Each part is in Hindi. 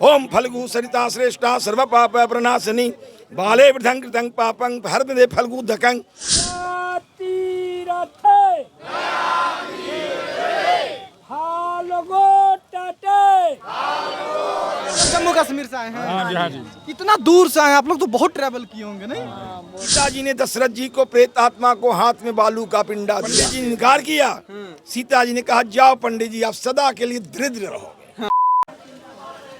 ओम फल्गु सरिता श्रेष्ठा सर्व पाप प्रनाशनी बाले वृद्धं कृतं पापं हरदे फल्गु धकं जम्मू कश्मीर से आए हैं। हाँ जी, हाँ जी। इतना दूर से आए हैं आप लोग, तो बहुत ट्रैवल किए होंगे नहीं? सीता जी ने दशरथ जी को प्रेत आत्मा को हाथ में बालू का पिंडा दिया। पंडित जी ने इनकार किया। सीता जी ने कहा जाओ पंडित जी, आप सदा के लिए दृढ़ रहोगे।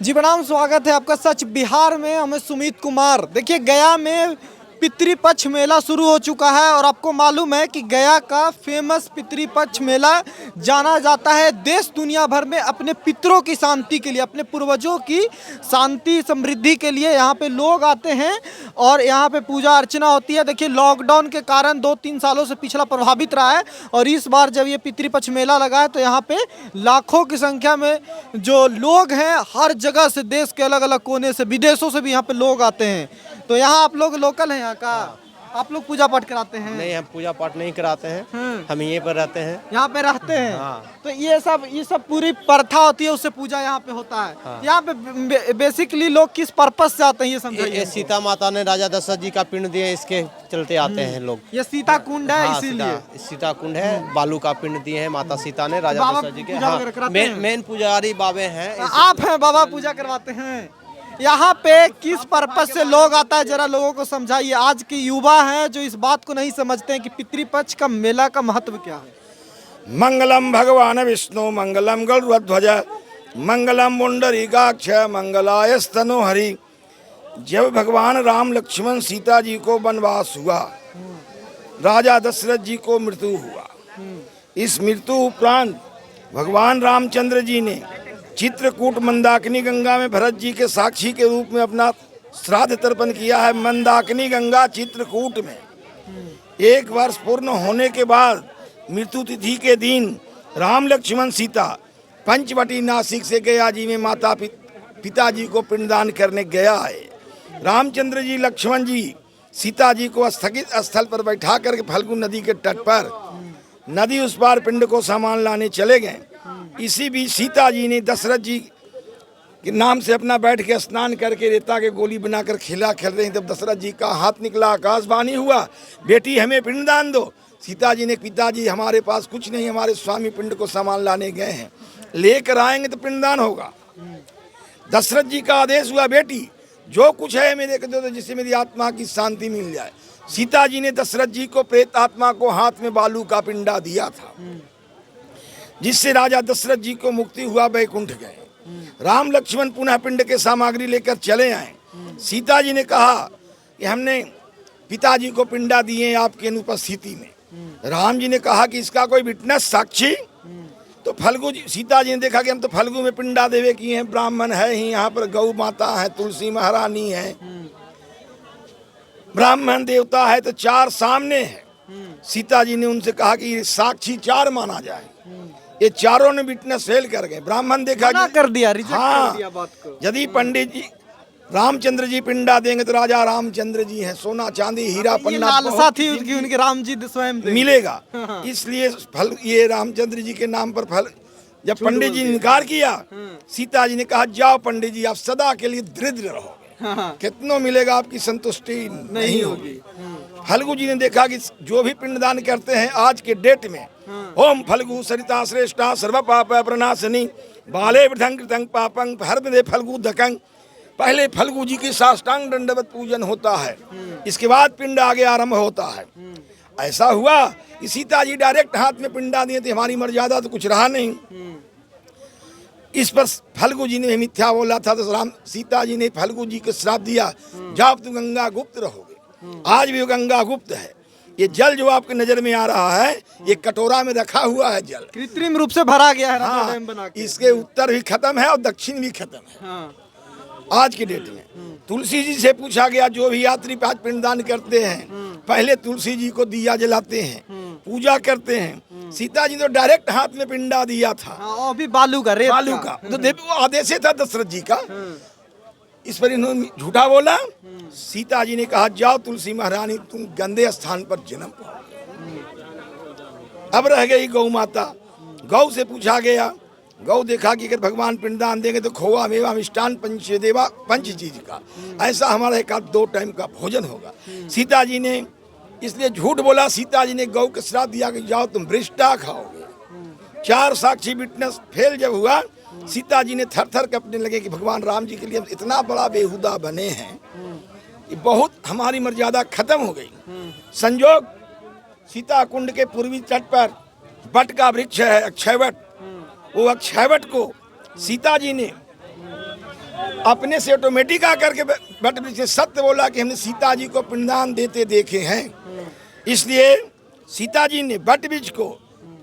जी प्रणाम, स्वागत है आपका सच बिहार में। हमें सुमित कुमार। देखिए, गया में पितृपक्ष मेला शुरू हो चुका है और आपको मालूम है कि गया का फेमस पितृपक्ष मेला जाना जाता है देश दुनिया भर में अपने पितरों की शांति के लिए, अपने पूर्वजों की शांति समृद्धि के लिए यहाँ पे लोग आते हैं और यहाँ पे पूजा अर्चना होती है। देखिए, लॉकडाउन के कारण 2-3 सालों से पिछला प्रभावित रहा है और इस बार जब ये पितृपक्ष मेला लगा है तो यहाँ पे लाखों की संख्या में जो लोग हैं, हर जगह से, देश के अलग अलग कोने से, विदेशों से भी यहाँ पे लोग आते हैं। तो यहाँ आप लोग लोकल हैं यहाँ का? आप लोग पूजा पाठ कराते हैं? नहीं, हम पूजा पाठ नहीं कराते हैं। हम यहीं पर रहते हैं। यहाँ पे रहते हैं। हाँ। तो ये सब पूरी प्रथा होती है, उससे पूजा यहाँ पे होता है। हाँ। यहाँ पे बेसिकली लोग किस पर्पस से आते हैं ये समझाइए। ये सीता माता ने राजा दशरथ जी का पिंड दिए, इसके चलते आते हैं लोग। ये सीता कुंड है, हाँ, इसीलिए सीता कुंड है। बालू का पिंड दिए हैं माता सीता ने राजा बाबा दशरथ जी के। पूजा वगैरह कराते हैं? मेन पुजारी बाबे हैं। आप हैं बाबा, पूजा करवाते हैं। यहाँ पे किस पर्पस से लोग आता है, जरा लोगों को समझाइए। आज के युवा हैं जो इस बात को नहीं समझते हैं कि पितृपक्ष का मेला का महत्व क्या है। मंगलम भगवान विष्णु मंगलम गरुड़ध्वज मंगलम पुंडरीकाक्ष मंगलाय स्तनो हरि। जब भगवान राम लक्ष्मण सीता जी को वनवास हुआ, राजा दशरथ जी को मृत्यु हुआ। इस मृत्यु उपरांत भगवान रामचंद्र जी ने चित्रकूट मंदाकिनी गंगा में भरत जी के साक्षी के रूप में अपना श्राद्ध तर्पण किया है। मंदाकिनी गंगा चित्रकूट में 1 वर्ष पूर्ण होने के बाद मृत्यु तिथि के दिन राम लक्ष्मण सीता पंचवटी नासिक से गया जी में माता पिताजी को पिंडदान करने गया है। रामचंद्र जी लक्ष्मण जी सीता जी को स्थगित स्थल पर बैठा करके फल्गु नदी के तट पर, नदी उस पार पिंड को सामान लाने चले गए। इसी बीच सीता जी ने दशरथ जी के नाम से अपना बैठ के स्नान करके रेता के गोली बनाकर खेला खेल रहे हैं। तब दशरथ जी का हाथ निकला, आकाशवाणी हुआ, बेटी हमें पिंडदान दो। सीता जी ने, पिताजी हमारे पास कुछ नहीं, हमारे स्वामी पिंड को सामान लाने गए हैं, लेकर आएंगे तो पिंडदान होगा। दशरथ जी का आदेश हुआ, बेटी जो कुछ है मेरे को दो, जिससे मेरी आत्मा की शांति मिल जाए। सीता जी ने दशरथ जी को प्रेत आत्मा को हाथ में बालू का पिंडा दिया था, जिससे राजा दशरथ जी को मुक्ति हुआ, वैकुंठ गए। राम लक्ष्मण पुनः पिंड के सामग्री लेकर चले आए। सीता जी ने कहा कि हमने पिताजी को पिंडा दिए आपकी अनुपस्थिति में। राम जी ने कहा कि इसका कोई विटनेस, साक्षी? तो फल्गु जी, सीता जी ने देखा कि हम तो फल्गु में पिंडा देवे किए हैं, ब्राह्मण है ही, यहाँ पर गौ माता है, तुलसी महारानी है, ब्राह्मण देवता है, तो 4 सामने है। सीता जी ने उनसे कहा कि साक्षी 4 माना जाए। ये चारों ने विटनेस फेल कर गए। ब्राह्मण देखा कि कर दिया, रिजेक्ट हाँ, कर दिया बात को। यदि पंडित जी रामचंद्र जी पिंडा देंगे तो राजा रामचंद्र जी हैं, सोना चांदी हीरा ये पन्ना लालसा थी उनकी, उनके राम जी स्वयं देंगे। मिलेगा। इसलिए फल, ये रामचंद्र जी के नाम पर फल। जब पंडित जी ने इनकार किया, सीता जी ने कहा जाओ पंडित जी, आप सदा के लिए दृढ़ रहोगे। कितनों मिलेगा, आपकी संतुष्टि नहीं होगी। फल्गु जी ने देखा कि जो भी पिंडदान करते हैं आज के डेट में, ओम फल्गु सरिता श्रेष्ठा सर्व पाप प्रनाशनी बाले वृद्धं कृतं पापं हरदे फल्गु धकं। पहले फल्गु जी की साष्टांग दंडवत पूजन होता है, इसके बाद पिंड आगे आरंभ होता है। ऐसा हुआ कि सीता जी डायरेक्ट हाथ में पिंडा दिए थे, हमारी मर्यादा तो कुछ रहा नहीं। इस पर फल्गु जी ने मिथ्या बोला था, तो सीता जी ने फल्गु जी को श्राप दिया, जाओ तुम गंगा गुप्त रहोगे। आज भी गंगा गुप्त है। ये जल जो आपके नजर में आ रहा है, ये कटोरा में रखा हुआ है जल, कृत्रिम रूप से भरा गया है। हाँ, डैम बना के। इसके उत्तर भी खत्म है और दक्षिण भी खत्म है। हाँ। आज की डेट में तुलसी जी से पूछा गया, जो भी यात्री आज पिंडदान करते हैं पहले तुलसी जी को दिया जलाते हैं, पूजा करते हैं। सीता जी तो डायरेक्ट हाथ में पिंडा दिया था, और भी बालू का, रेत बालू का। तो वो आदेश था दशरथ जी का। इस पर इन्होंने झूठा बोला। सीता जी ने कहा जाओ तुलसी महारानी, तुम गंदे स्थान पर जन्म पाओगे। अब रह गई गौ माता। गौ से पूछा गया, गौ देखा कि अगर भगवान पिंडदान देंगे तो खोआ मेवा मिष्टान पंच चीज का ऐसा हमारा एक आध 2 टाइम का भोजन होगा। सीता जी ने इसलिए झूठ बोला, सीता जी ने गौ के श्राप दिया कि जाओ तुम वृष्टा खाओगे। 4 साक्षी विटनेस फेल जब हुआ, सीता जी ने थर थर कपने लगे कि भगवान राम जी के लिए इतना बड़ा बेहुदा बने हैं कि बहुत हमारी मर्यादा खत्म हो गई। संजोग सीता कुंड के पूर्वी तट पर बट का वृक्ष है अक्षयवट, वो अक्षयवट को सीता जी ने अपने से ऑटोमेटिक आकर के बट वृक्ष से सत्य बोला कि हमने सीता जी को पिंडदान देते देखे हैं, इसलिए सीता जी ने बट वृक्ष को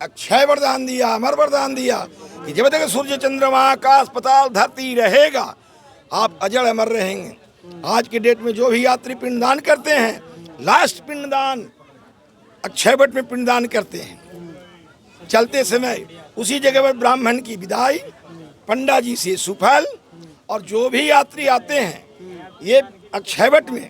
अक्षय वरदान दिया, अमर वरदान दिया कि जब तक सूर्य चंद्रमा आकाश पाताल धरती रहेगा आप अजड़ अमर रहेंगे। आज के डेट में जो भी यात्री पिंडदान करते हैं, लास्ट पिंडदान अक्षयवट में पिंडदान करते हैं। चलते समय उसी जगह पर ब्राह्मण की विदाई, पंडा जी से सुफल, और जो भी यात्री आते हैं ये अक्षयवट में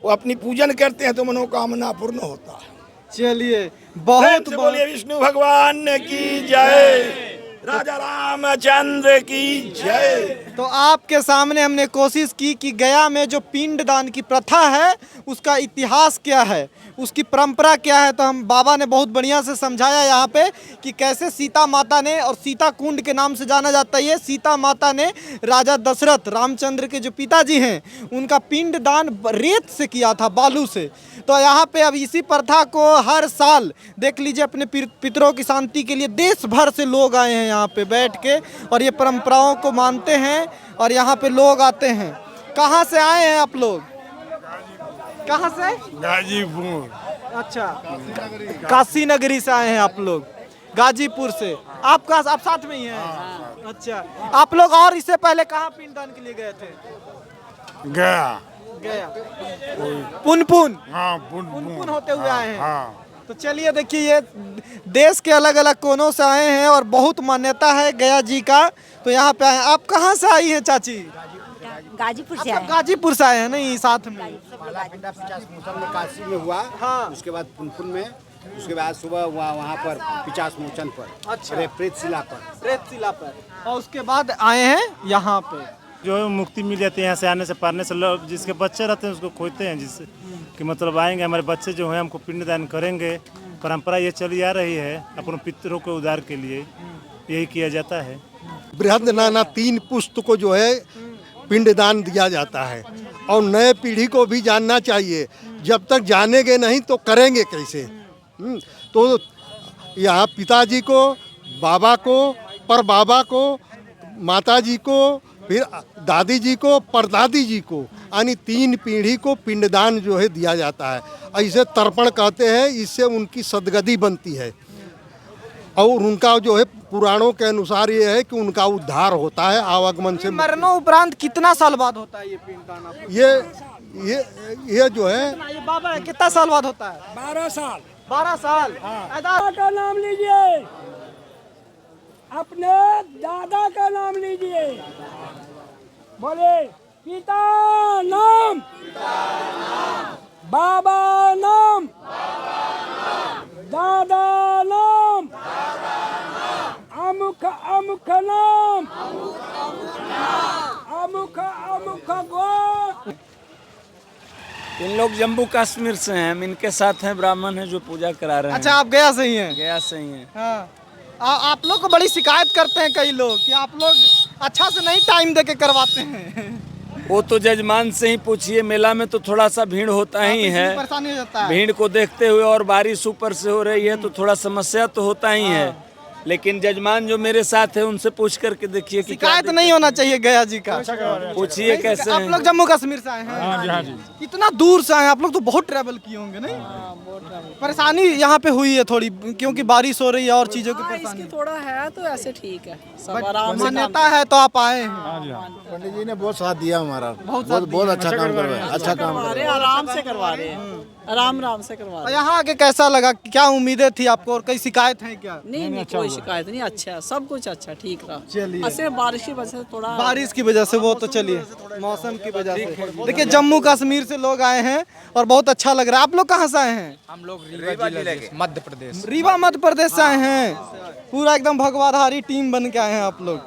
वो अपनी पूजन करते हैं तो मनोकामना पूर्ण होता है। चलिए बहुत बोलिए विष्णु भगवान की जय, राजा रामचंद्र की जय। तो आपके सामने हमने कोशिश की कि गया में जो पिंडदान की प्रथा है उसका इतिहास क्या है, उसकी परंपरा क्या है। तो हम बाबा ने बहुत बढ़िया से समझाया यहाँ पे कि कैसे सीता माता ने, और सीता कुंड के नाम से जाना जाता है, सीता माता ने राजा दशरथ रामचंद्र के जो पिताजी हैं उनका पिंडदान रेत से किया था, बालू से। तो यहाँ पे अब इसी प्रथा को हर साल देख लीजिए अपने पितरों की शांति के लिए देश भर से लोग आए हैं यहाँ पे बैठ के, और ये परंपराओं को मानते हैं और यहाँ पे लोग आते हैं। कहाँ से आए हैं आप लोग? कहाँ से? गाजीपुर। अच्छा, काशी नगरी से आए हैं आप लोग, गाजीपुर से। आप साथ में ही हैं? अच्छा, आप लोग और इससे पहले कहाँ पिंडदान के लिए गए थे? गया पुनपुन। हाँ, पुनपुन होते हुए आए हैं। हाँ। तो चलिए देखिए, ये देश के अलग अलग कोनों से आए हैं और बहुत मान्यता है गया जी का। तो यहाँ पे आए। आप कहाँ से आई हैं चाची? गाजीपुर से आप आए। गाजीपुर से आए हैं नहीं साथ में? में काशी में हुआ, हाँ। उसके बाद पुनपुन में, उसके बाद सुबह वहाँ पर 50 मोचन पर, अच्छा। प्रेतशिला पर, प्रेतशिला पर, और उसके बाद आए हैं यहाँ पे। जो है मुक्ति मिल जाती है यहाँ से आने से, पढ़ने से। लोग जिसके बच्चे रहते हैं उसको खोजते हैं, जिससे कि मतलब आएंगे हमारे बच्चे जो हैं हमको पिंडदान करेंगे। परंपरा ये चली आ रही है, अपने पितरों के उद्धार के लिए यही किया जाता है। बृहद नाना 3 पुस्त को जो है पिंडदान दिया जाता है, और नए पीढ़ी को भी जानना चाहिए। जब तक जानेंगे नहीं तो करेंगे कैसे? तो यहाँ पिताजी को, बाबा को, पर बाबा को, माताजी को, फिर दादी जी को, परदादी जी को, यानी 3 पीढ़ी को पिंडदान जो है दिया जाता है। ऐसे तर्पण कहते हैं, इससे उनकी सदगति बनती है, और उनका जो है पुराणों के अनुसार ये है कि उनका उद्धार होता है आवागमन से। मरणों उपरांत कितना साल बाद होता है ये पिंडदान आपको? ये जो है ये बाबा है, कितना साल बाद होता है? 12 साल। 12 साल। दादा का नाम लीजिए, अपने दादा का नाम लीजिए, बोले पिता नाम, बाबा नाम, दादा नाम, अमुक अमुक नाम, अमुक अमुक गो। इन लोग जम्मू कश्मीर से हैं, हम इनके साथ हैं, ब्राह्मण हैं जो पूजा करा रहे हैं। अच्छा, आप गया से ही हैं? गया से ही हैं। हाँ। आप लोग को बड़ी शिकायत करते हैं कई लोग कि आप लोग अच्छा से नहीं टाइम दे के करवाते हैं। वो तो जजमान से ही पूछिए, मेला में तो थोड़ा सा भीड़ होता ही है, परेशानी हो जाता है। भीड़ को देखते हुए, और बारिश ऊपर से हो रही है तो थोड़ा समस्या तो होता ही है। लेकिन जजमान जो मेरे साथ है उनसे पूछ करके देखिए कि शिकायत नहीं होना चाहिए गया जी का। पूछिए कैसे आप हैं। लोग जम्मू कश्मीर से आए हैं? इतना दूर से आए हैं आप लोग, तो बहुत ट्रैवल किए होंगे नहीं? परेशानी यहाँ पे हुई है थोड़ी, क्योंकि बारिश हो रही है और चीजों की परेशानी थोड़ा है, तो ऐसे ठीक है, सब बट आराम से मान्यता है तो आप आए हैं। पंडित जी ने बहुत साथ दिया हमारा, बहुत बहुत अच्छा काम करवाया, अच्छा काम करवा रहे हैं, आराम से करवा रहे हैं, आराम से करवा और रहे हैं। यहाँ आके कैसा लगा? क्या उम्मीदें थी आपको और कई शिकायत है क्या? नहीं, कोई शिकायत नहीं, अच्छा, सब कुछ अच्छा ठीक रहा। चलिए। ऐसे बारिश की वजह से थोड़ा, बारिश की वजह से वो तो चलिए मौसम की वजह से। देखिए जम्मू कश्मीर से लोग आए हैं और बहुत अच्छा लग रहा है। आप लोग कहाँ से आए हैं? हम लोग रीवा जिले के मध्य प्रदेश। रीवा मध्य प्रदेश से आए हैं। पूरा एकदम भगवाधारी टीम बन के आए हैं आप लोग।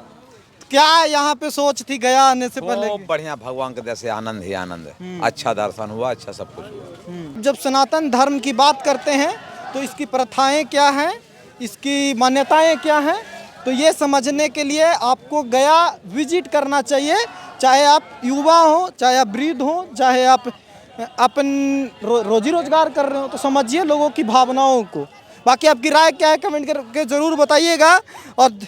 क्या यहाँ पे सोच थी गया आने से पहले? बहुत बढ़िया, भगवान के दया से आनंद ही आनंद है। अच्छा दर्शन हुआ, अच्छा सब कुछ हुआ। जब सनातन धर्म की बात करते हैं तो इसकी प्रथाएं क्या हैं, इसकी मान्यताएं क्या हैं, तो ये समझने के लिए आपको गया विजिट करना चाहिए। चाहे आप युवा हो, चाहे आप वृद्ध हो, चाहे आप अपन रोजी रोजगार कर रहे हो, तो समझिए लोगों की भावनाओं को। बाकी आपकी राय क्या है कमेंट करके ज़रूर बताइएगा। और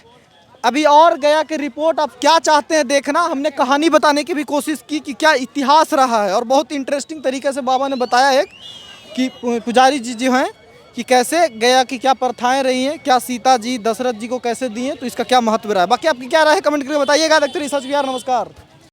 अभी और गया की रिपोर्ट आप क्या चाहते हैं देखना, हमने कहानी बताने की भी कोशिश की कि क्या इतिहास रहा है। और बहुत इंटरेस्टिंग तरीके से बाबा ने बताया एक कि पुजारी जी जो हैं कि कैसे गया की क्या प्रथाएं रही हैं, क्या सीता जी दशरथ जी को कैसे दी हैं, तो इसका क्या महत्व रहा है। बाकी आपकी क्या राय है कमेंट करके बताइएगा। देखते रहिए सच बिहार। नमस्कार।